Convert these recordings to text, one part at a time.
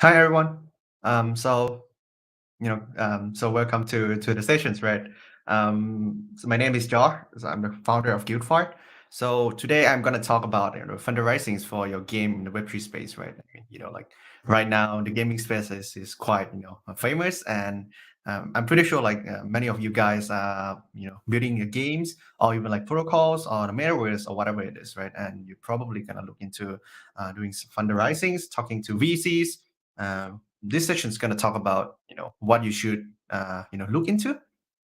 Hi everyone. So welcome to the sessions, right? So my name is Jar. So I'm the founder of GuildFi. So today I'm gonna talk about fundraising for your game in the Web3 space, right? Like right now the gaming space is quite famous, and I'm pretty sure like many of you guys are building your games or even like protocols or the metaverse or whatever it is, right? And you're probably gonna look into doing some fundraisings, talking to VCs. This session is going to talk about what you should look into,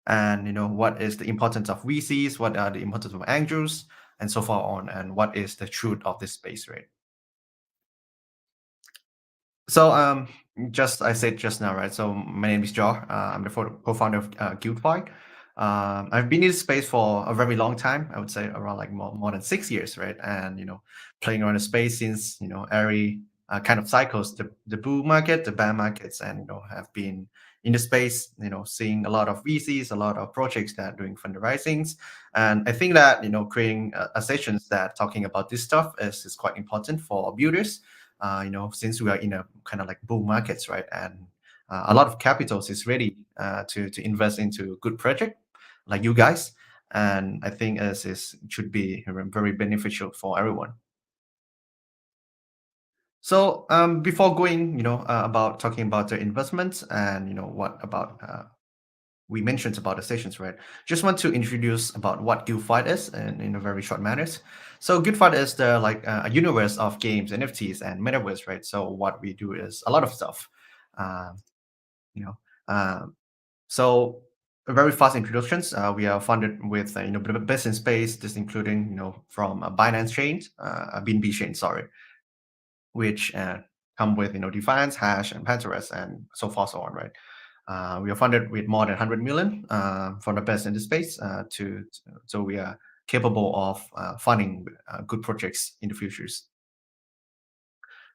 and what is the importance of VCs, what are the importance of angels, and so far on, and what is the truth of this space, right? So just I said just now, right? So my name is Joe. I'm the co-founder of GuildFi. I've been in this space for a very long time. I would say around like more than 6 years, right? And playing around the space since every kind of cycles, the bull market, the bear markets, and have been in the space, seeing a lot of VCs, a lot of projects that are doing fundraisings, and I think that creating a sessions that talking about this stuff is quite important for builders, since we are in a kind of like bull markets, right? And a lot of capitals is ready to invest into good project like you guys. And I think as is should be very beneficial for everyone. So before going, about talking about the investments and what about we mentioned about the sessions, right? Just want to introduce about what GuildFi is in a very short manners. So GuildFi is the like a universe of games, NFTs, and metaverse, right? So what we do is a lot of stuff. Um, you know, um, so a very fast introductions. We are funded with the best in space, this including from Binance Chain, BNB Chain, sorry, which come with Defiance, Hash, and Pinterest, and so far so on, right? We are funded with more than 100 million from the best in the space so we are capable of funding good projects in the futures.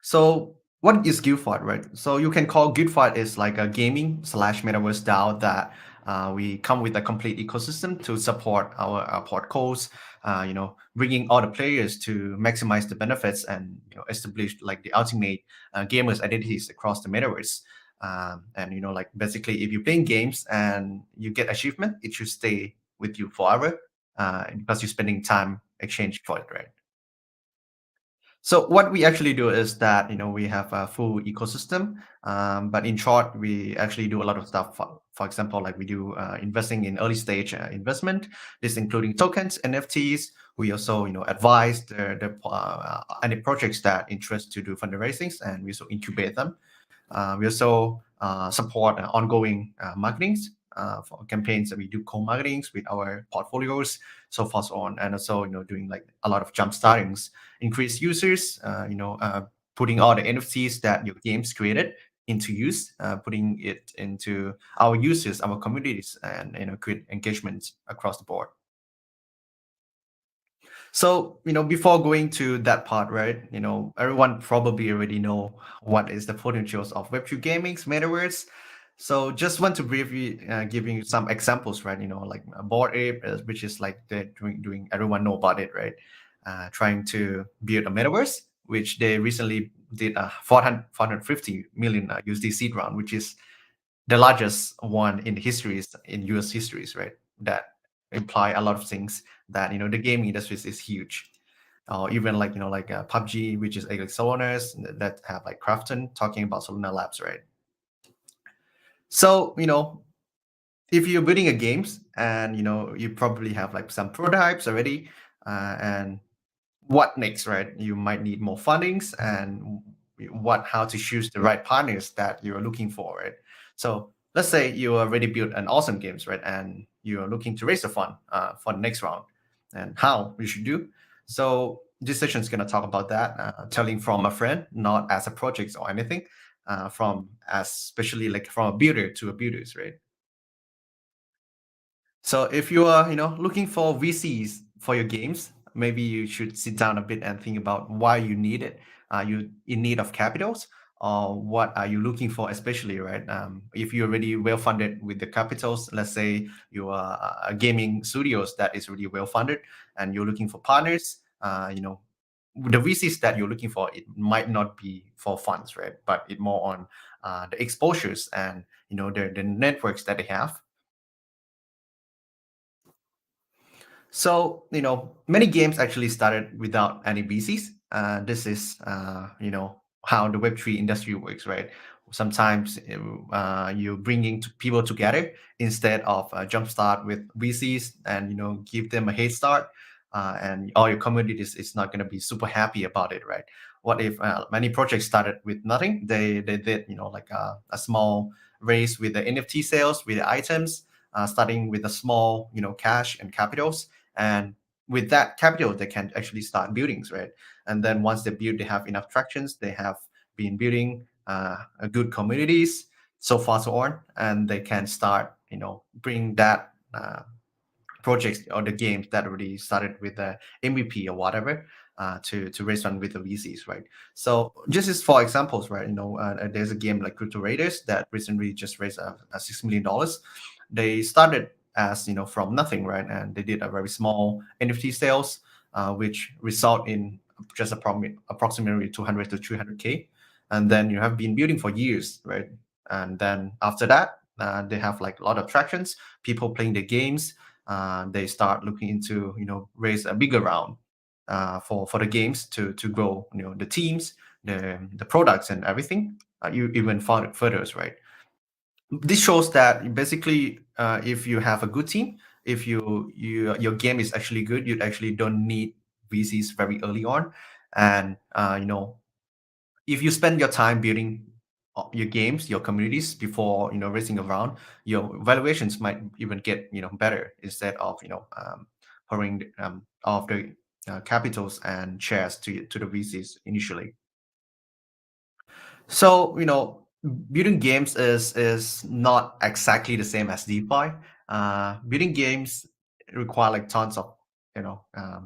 So what is GuildFi, right? So you can call GuildFi is like a gaming slash metaverse DAO that we come with a complete ecosystem to support our portcos, bringing all the players to maximize the benefits and establish like the ultimate gamers identities across the metaverse. And like basically, if you're playing games and you get achievement, it should stay with you forever because you're spending time exchange for it, right? So what we actually do is that we have a full ecosystem, but in short, we actually do a lot of stuff. For example, like we do investing in early stage investment. This including tokens, NFTs. We also advise the any projects that interest to do fundraisings, and we also incubate them. We also support ongoing marketings for campaigns that we do co-marketings with our portfolios, so far so on, and also doing like a lot of jump startings, increase users, putting all the NFTs that your games created into use, putting it into our users, our communities, and create engagement across the board. So, before going to that part, right, everyone probably already know what is the potentials of Web2 gamings, metaverse. So just want to briefly giving you some examples, right? Like a Bored Ape, which is like they're doing everyone know about it, right? Trying to build a metaverse, which they recently did a 450 million USD seed round, which is the largest one in histories in US histories, right? That imply a lot of things that the gaming industry is huge. Or even like like PUBG, which is like Soloners that have like Crafton talking about Solana Labs, right? So if you're building a games and you probably have like some prototypes already, and what next, right? You might need more fundings and what how to choose the right partners that you're looking for, right? So let's say you already built an awesome games, right? And you're looking to raise the fund for the next round and how you should do. So this session is going to talk about that, telling from a friend, not as a project or anything, from as especially like from a builder to a builders, right? So if you are, looking for VCs for your games, maybe you should sit down a bit and think about why you need it. Are you in need of capitals, or what are you looking for, especially, right? If you're already well funded with the capitals, let's say you are a gaming studios that is really well funded, and you're looking for partners, the VCs that you're looking for, it might not be for funds, right? But it more on the exposures and the networks that they have. So, many games actually started without any VCs. This is, how the Web3 industry works, right? Sometimes you're bringing people together instead of jumpstart with VCs and, give them a head start. And all your community is not going to be super happy about it, right? What if many projects started with nothing? They did, like a small raise with the NFT sales, with the items, starting with a small, cash and capitals, and with that capital they can actually start buildings, right? And then once they build, they have enough tractions, they have been building a good communities, so far so on, and they can start bring that projects or the games that already started with the MVP or whatever, to raise fund with the VCs, right? So just as for examples, right? There's a game like Crypto Raiders that recently just raised a $6 million. They started as from nothing, right? And they did a very small NFT sales, which result in just approximately 200 to 300K, and then you have been building for years, right? And then after that, they have like a lot of tractions, people playing the games. They start looking into raise a bigger round for the games to grow the teams, the products and everything, you even further, right? This shows that basically, if you have a good team, if your game is actually good, you actually don't need VCs very early on. And if you spend your time building your games, your communities before raising a round, your valuations might even get better, instead of pouring of the capitals and shares to the VCs initially. So building games is not exactly the same as DeFi. Building games require like tons of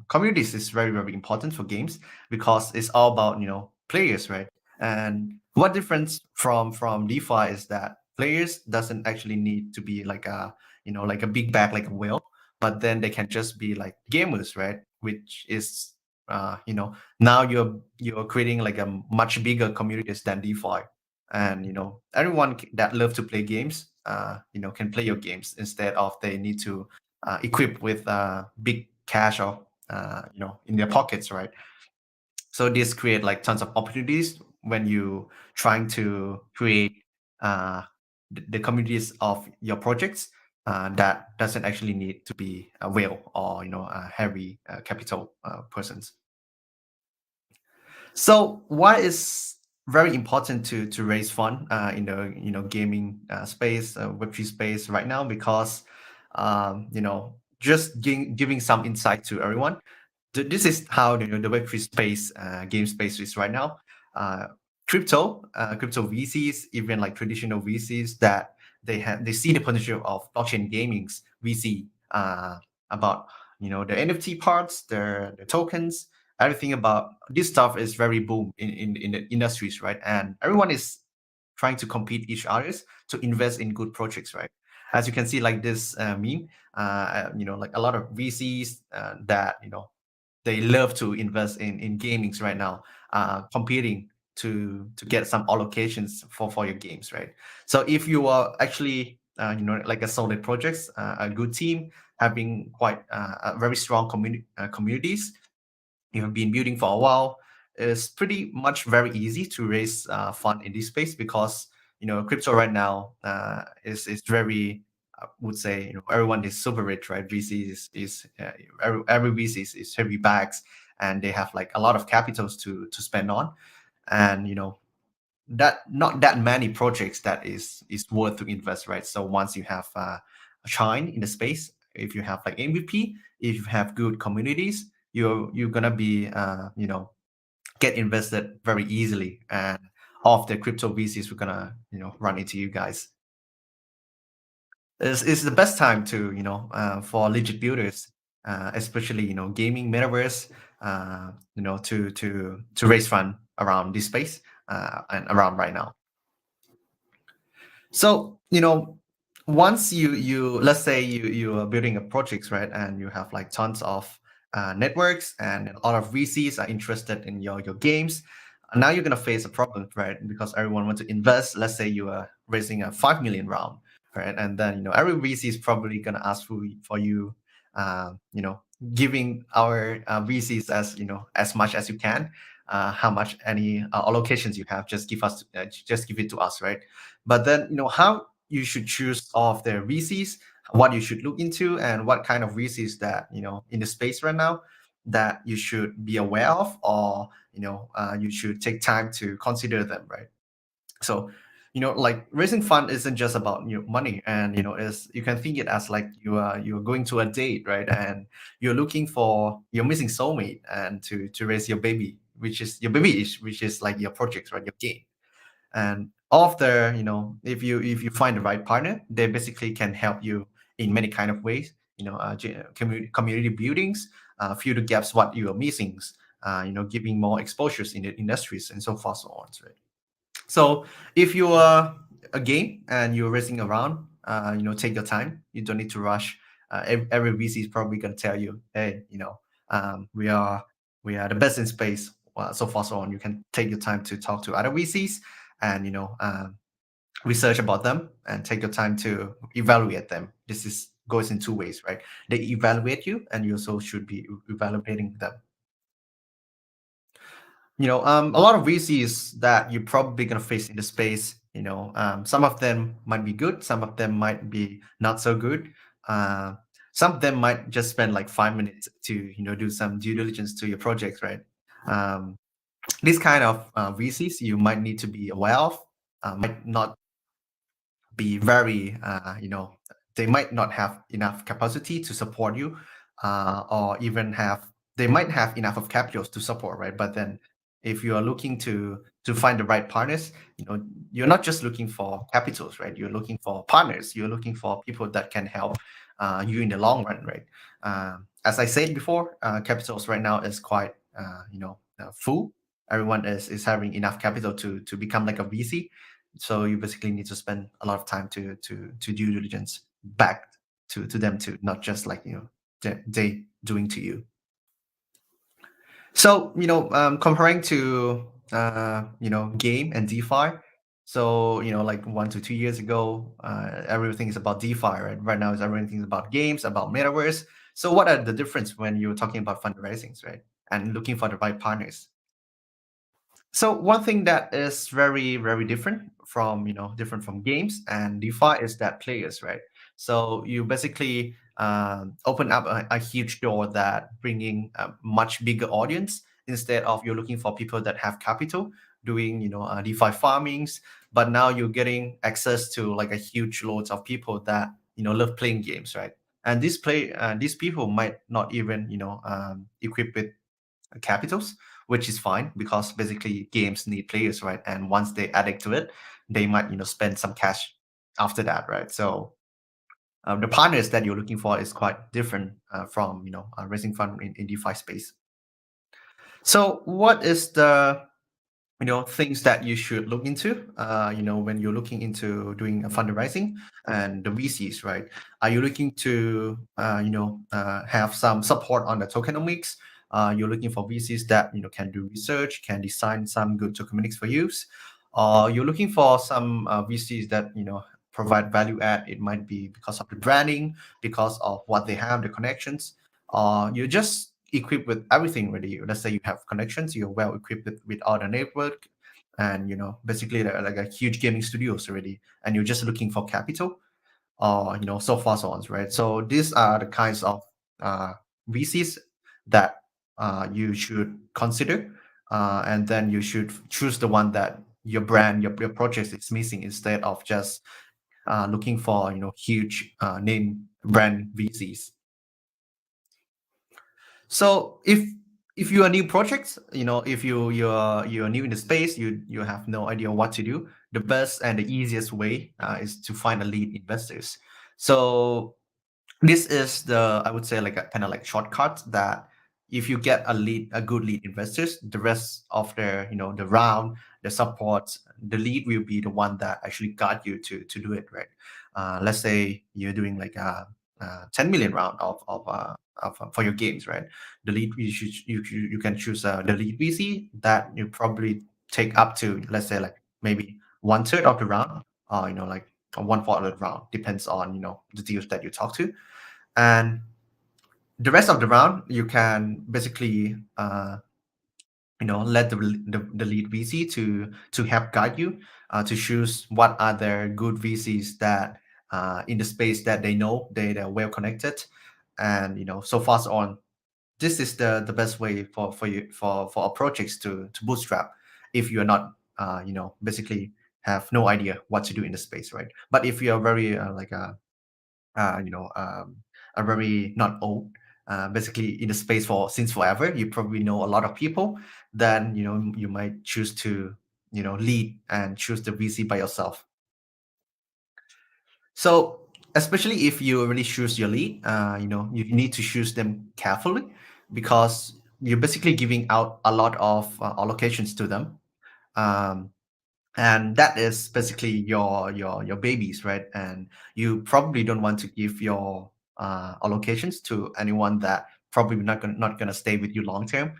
communities is very very important for games, because it's all about players, right? And what difference from DeFi is that players doesn't actually need to be like a like a big bag like a whale, but then they can just be like gamers, right? Which is now you're creating like a much bigger communities than DeFi, and everyone that love to play games, can play your games, instead of they need to equip with big cash or in their pockets, right? So this create like tons of opportunities when you trying to create uh, the communities of your projects, that doesn't actually need to be a whale or a heavy capital persons. So why is very important to raise fund in the gaming space, Web3 space right now? Because just giving some insight to everyone. This is how the Web3 space, game space is right now. Uh, crypto VCs, even like traditional VCs, that they see the potential of blockchain gaming's VC, about the NFT parts, the tokens, everything about this stuff is very boom in the industries, right? And everyone is trying to compete each others to invest in good projects, right? As you can see, like this meme, like a lot of VCs that they love to invest in gamings right now, competing to get some allocations for your games, right? So if you are actually like a solid projects, a good team, having quite a very strong communities, you have been building for a while, it's pretty much very easy to raise fund in this space, because crypto right now is very, I would say, everyone is super rich, right? VC is every VC is heavy bags, and they have like a lot of capitals to spend on, and that not that many projects that is worth to invest, right? So once you have a shine in the space, if you have like MVP, if you have good communities, you're gonna be get invested very easily, and all of the crypto VCs we're gonna run into you guys. It's the best time to for legit builders, especially gaming metaverse, to raise fund around this space, and around right now. So once you let's say you are building a project, right, and you have like tons of networks, and a lot of VCs are interested in your games. Now you're gonna face a problem, right? Because everyone wants to invest. Let's say you are raising a 5 million round, right? And then every VC is probably gonna ask for you, you know, giving our VCs as much as you can. How much any allocations you have, just give it to us, right? But then how you should choose of the VCs, what you should look into, and what kind of VCs that in the space right now that you should be aware of, or you should take time to consider them, right? So like raising fund isn't just about money, and is you can think it as like you're going to a date, right? And you're missing soulmate, and to raise your baby, which is your baby, which is like your project, right? Your game. And after if you find the right partner, they basically can help you in many kind of ways, community buildings, fill the gaps what you are missing, giving more exposures in the industries, and so far so on, right? So if you are a game and you're racing around, take your time. You don't need to rush. Every VC is probably going to tell you, hey, we are the best in space. So far so on. You can take your time to talk to other VCs, and research about them, and take your time to evaluate them. This is goes in two ways, right? They evaluate you, and you also should be evaluating them. A lot of VCs that you're probably going to face in the space, some of them might be good, some of them might be not so good. Uh, some of them might just spend like 5 minutes to, do some due diligence to your project, right? Um, these kind of VCs you might need to be aware of, might not be very, they might not have enough capacity to support you, or even they might have enough of capitals to support, right? But then if you are looking to find the right partners, you're not just looking for capitals, right? You're looking for partners. You're looking for people that can help you in the long run, right? As I said before, capitals right now is quite, full. Everyone is having enough capital to become like a VC, so you basically need to spend a lot of time to due diligence back to them, to not just like they doing to you. So comparing to game and DeFi. So like 1 to 2 years ago, everything is about DeFi, right? Right now is everything is about games, about metaverse. So what are the difference when you're talking about fundraisings, right? And looking for the right partners. So one thing that is very, very different from games and DeFi is that players, right? So you basically open up a huge door that bringing a much bigger audience, instead of you're looking for people that have capital doing DeFi farmings, but now you're getting access to like a huge loads of people that love playing games, right? And these people might not even equipped with capitals, which is fine, because basically games need players, right? And once they addict to it, they might spend some cash after that, right? So the partners that you're looking for is quite different from raising fund in DeFi space. So what is the things that you should look into when you're looking into doing a fundraising and the VCs, right? Are you looking to have some support on the tokenomics? You're looking for VCs that can do research, can design some good tokenomics for use, or you're looking for some VCs that provide value add. It might be because of the branding, because of what they have, the connections. You're just equipped with everything ready. Let's say you have connections, you're well equipped with all the network, and basically like a huge gaming studios already, and you're just looking for capital, or so far so on, right? So these are the kinds of VCs that you should consider, and then you should choose the one that your brand, your project is missing, instead of just looking for huge name brand VCs. So if you are new projects, if you're new in the space, you have no idea what to do. The best and the easiest way is to find a lead investors. So this is the, I would say, like a kind of like shortcut, that if you get a good lead investors, the rest of the the round, the support, the lead will be the one that actually got you to do it, right? Let's say you're doing like 10 million round for your games, right? The lead you can choose the lead VC that you probably take up to, let's say, like maybe one third of the round, or like one fourth of the round, depends on the deals that you talk to. And the rest of the round you can basically let the lead VC to help guide you to choose what are the good VCs that in the space that they know they're well connected, and so far so on. This is the best way for you for our projects to bootstrap if you're not basically have no idea what to do in the space, right? But if you're very like a uh, you know, um, are very not old, basically in the space for since forever. You probably know a lot of people. Then you might choose to lead and choose the VC by yourself. So especially if you already choose your lead, you need to choose them carefully because you're basically giving out a lot of allocations to them. Um, and that is basically your babies, right? And you probably don't want to give your allocations to anyone that probably not gonna stay with you long term.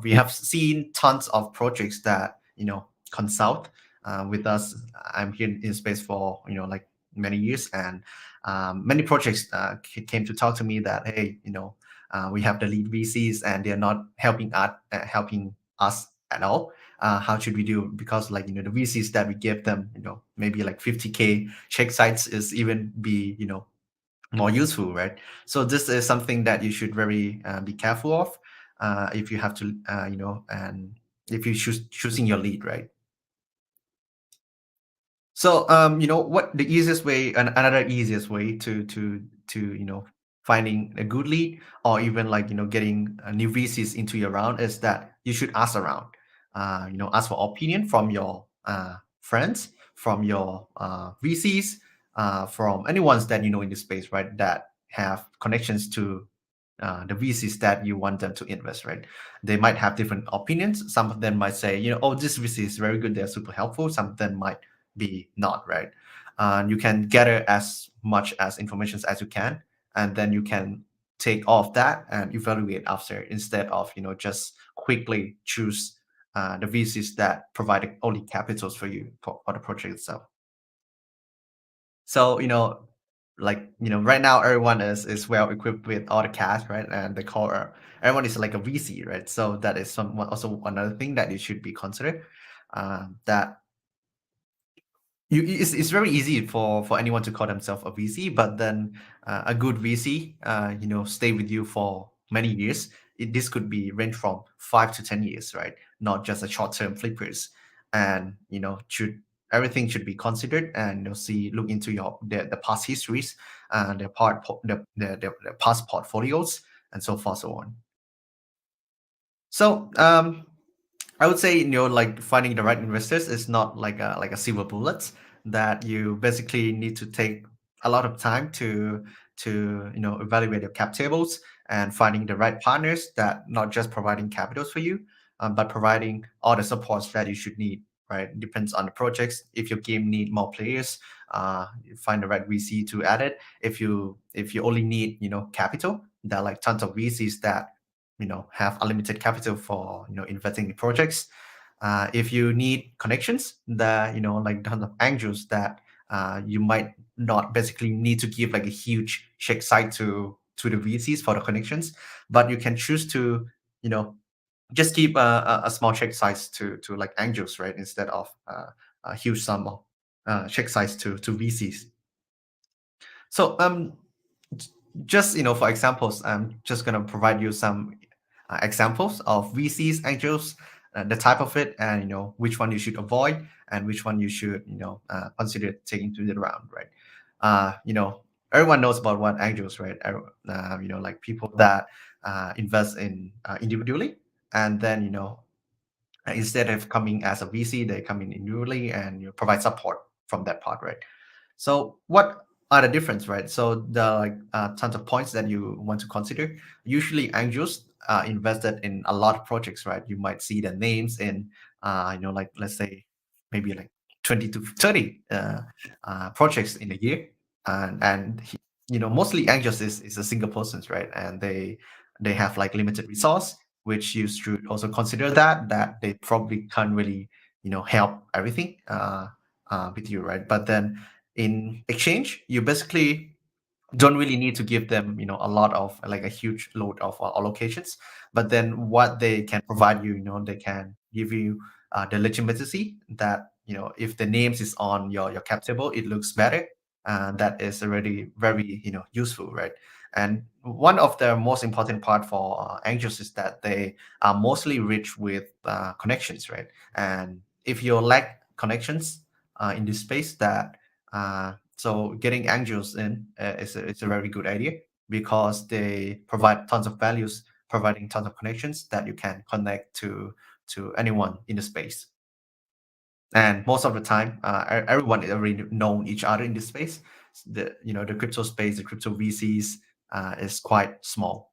We have seen tons of projects that consult with us. I'm here in space for like many years, and many projects came to talk to me that, hey, we have the lead VCs and they're not helping us at all. How should we do? Because like the VCs that we give them, maybe like 50K check sites is even be more useful, right? So this is something that you should very be careful of if you have to and if you choosing your lead, right? So what the easiest way, and another easiest way to finding a good lead, or even like getting new VCs into your round, is that you should ask around. Ask for opinion from your friends, from your VCs, from anyone that you know in the space, right? That have connections to the VCs that you want them to invest, right? They might have different opinions. Some of them might say, oh, this VC is very good, they're super helpful. Some of them might be not, right? You can gather as much as information as you can, and then you can take off that and evaluate after, instead of just quickly choose the VCs that provide only capitals for you for the project itself. So like right now everyone is well equipped with all the cash, right? And the core everyone is like a VC, right? So that is also another thing that you should be considered. That it's very easy for anyone to call themselves a VC, but then a good VC, stay with you for many years. This could be range from 5 to 10 years, right? Not just a short-term flippers. And should everything should be considered, and see look into the past histories, the past portfolios, and so forth, so on. So I would say like finding the right investors is not like a silver bullet that you basically need to take a lot of time to evaluate your cap tables and finding the right partners that not just providing capitals for you, but providing all the supports that you should need. Right, depends on the projects. If your game need more players, you find the right VC to add it. If you only need capital, there are like tons of VCs that have unlimited capital for investing in projects. If you need connections, that like tons of angels that you might not basically need to give like a huge check site to the VCs for the connections, but you can choose to you know just keep a small check size to like angels, right? Instead of a huge sum of check size to VCs. So j- just for examples, I'm just gonna provide you some examples of VCs, angels, the type of it, and which one you should avoid and which one you should consider taking to the round, right? Everyone knows about what angels, right? Like people that invest in individually, and then instead of coming as a VC, they come in individually and provide support from that part, right? So what are the difference, right? So the like tons of points that you want to consider. Usually, angels are invested in a lot of projects, right? You might see the names in, like let's say maybe like 20 to 30 projects in a year, and mostly angels is a single persons, right? And they have like limited resource, which you should also consider that they probably can't really help everything with you, right? But then in exchange, you basically don't really need to give them a lot of like a huge load of allocations, but then what they can provide you, they can give you the legitimacy that if the names is on your cap table, it looks better. That is already very useful, right? And one of the most important part for angels is that they are mostly rich with connections, right? And if you lack connections in this space, that so getting angels in is a very good idea because they provide tons of values, providing tons of connections that you can connect to anyone in the space. And most of the time, everyone is already know each other in this space. The crypto space, the crypto VCs is quite small.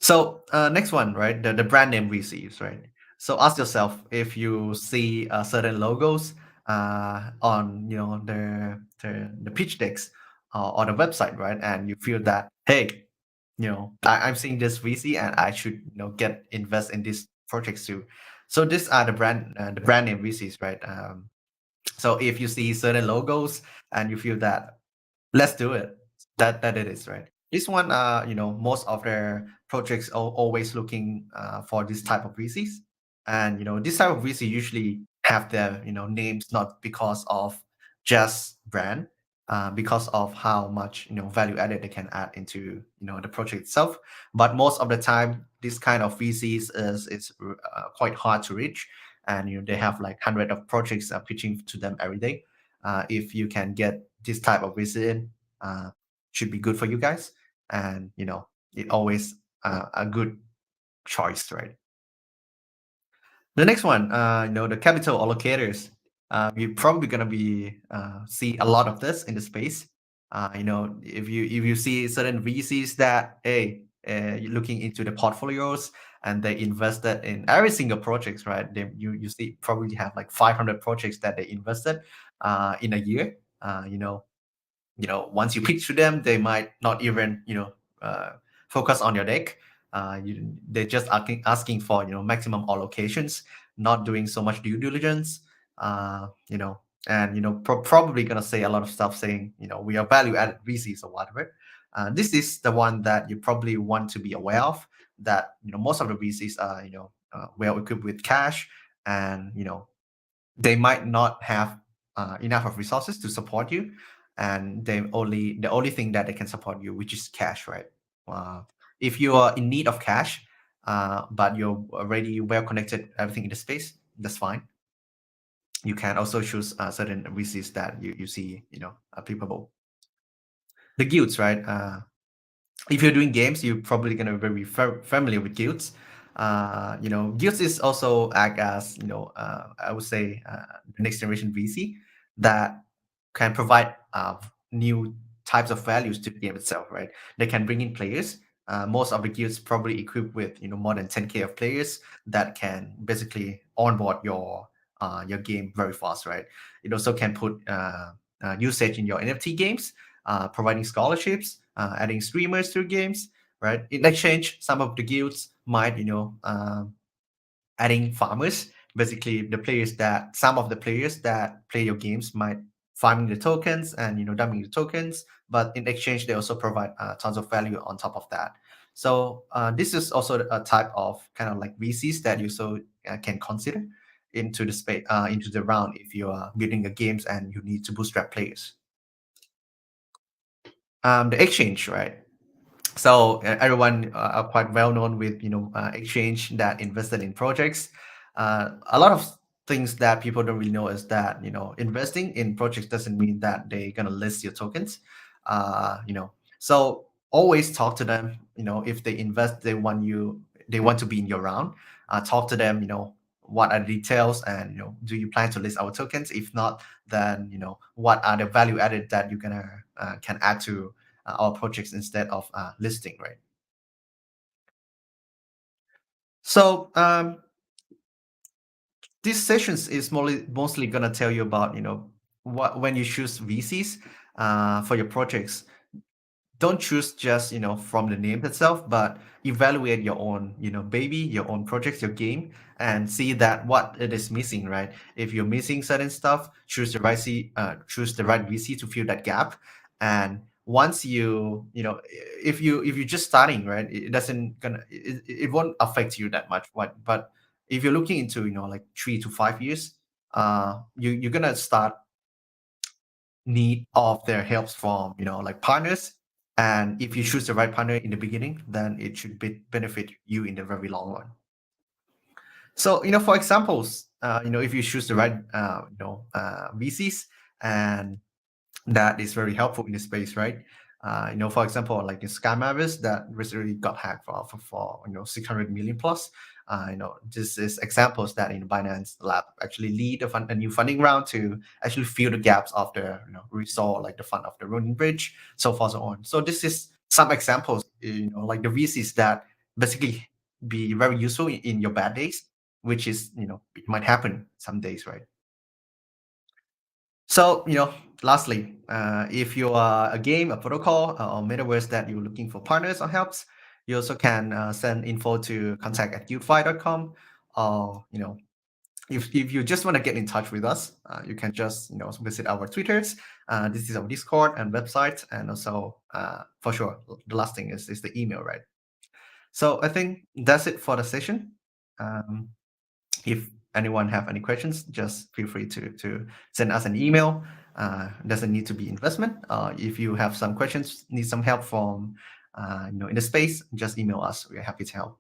So next one, right? The brand name receives, right? So ask yourself if you see certain logos on the pitch decks on a website, right? And you feel that hey, I'm seeing this VC and I should get invest in these projects too. So these are the brand name VCs, right? So if you see certain logos and you feel that let's do it. That it is, right? This one, most of their projects are always looking for this type of VCs, and this type of VC usually have their names not because of just brand, because of how much value added they can add into the project itself. But most of the time, this kind of VCs is quite hard to reach, and they have like hundred of projects pitching to them every day. If you can get this type of visit uh, should be good for you guys, and it always a good choice, right? The next one, the capital allocators. You're probably gonna be see a lot of this in the space. If you see certain VCs that hey, you're looking into the portfolios and they invested in every single projects, right? You see probably have like 500 projects that they invested in a year. Once you pitch to them, they might not even focus on your deck. They're just asking for maximum allocations, not doing so much due diligence. And probably gonna say a lot of stuff saying we are value added VCs or whatever. This is the one that you probably want to be aware of. That most of the VCs are well equipped with cash, and they might not have enough of resources to support you, and the only thing that they can support you, which is cash, right? uh, if you are in need of cash, but you're already well connected everything in the space, that's fine. You can also choose certain VCs that you see applicable. The guilds, right? If you're doing games, you're probably gonna be very familiar with guilds. Guilds is also act as I would say the next generation VC that can provide new types of values to the game itself, right? They can bring in players. Most of the guilds probably equipped with more than 10K of players that can basically onboard your game very fast, right? It also can put usage in your NFT games, providing scholarships, adding streamers to games, right? In exchange, some of the guilds might, adding farmers. Basically, some of the players that play your games might farming the tokens and dumping the tokens, but in exchange, they also provide tons of value on top of that. So this is also a type of kind of like VCs that you can consider into the space, into the round if you are building a games and you need to bootstrap players. The exchange, right? So everyone are quite well known with exchange that invested in projects. A lot of things that people don't really know is that investing in projects doesn't mean that they're gonna list your tokens. So always talk to them. If they invest, they want to be in your round. Talk to them. What are the details, and do you plan to list our tokens? If not, then what are the value added that you can add to our projects instead of listing, right? So these sessions is mostly gonna tell you about what when you choose VCs for your projects. don't choose just from the name itself, but evaluate your own baby, your own projects, your game, and see that what it is missing, right? If you're missing certain stuff, choose the right VC to fill that gap. And once if you're just starting, right, it doesn't gonna it won't affect you that much. But if you're looking into like 3 to 5 years, you're gonna start need of their helps from like partners. And if you choose the right partner in the beginning, then it should benefit you in the very long run. So for examples, if you choose the right VCs, and that is very helpful in this space, right? For example, like in Skymavis that recently got hacked for 600 million plus. This is examples that in Binance Lab actually lead a new funding round to actually fill the gaps of the restore like the fund of the Ronin Bridge, so forth so on. So this is some examples, like the VCs that basically be very useful in your bad days, which is it might happen some days, right? So, lastly, if you are a game, a protocol, or metaverse that you're looking for partners or helps, you also can send info to contact@guildfi.com. Or, if you just want to get in touch with us, you can just, visit our Twitters. This is our Discord and website. And also, for sure, the last thing is the email, right? So I think that's it for the session. Um, if anyone have any questions, just feel free to send us an email. Doesn't need to be investment. If you have some questions, need some help from in the space, just email us. We're happy to help.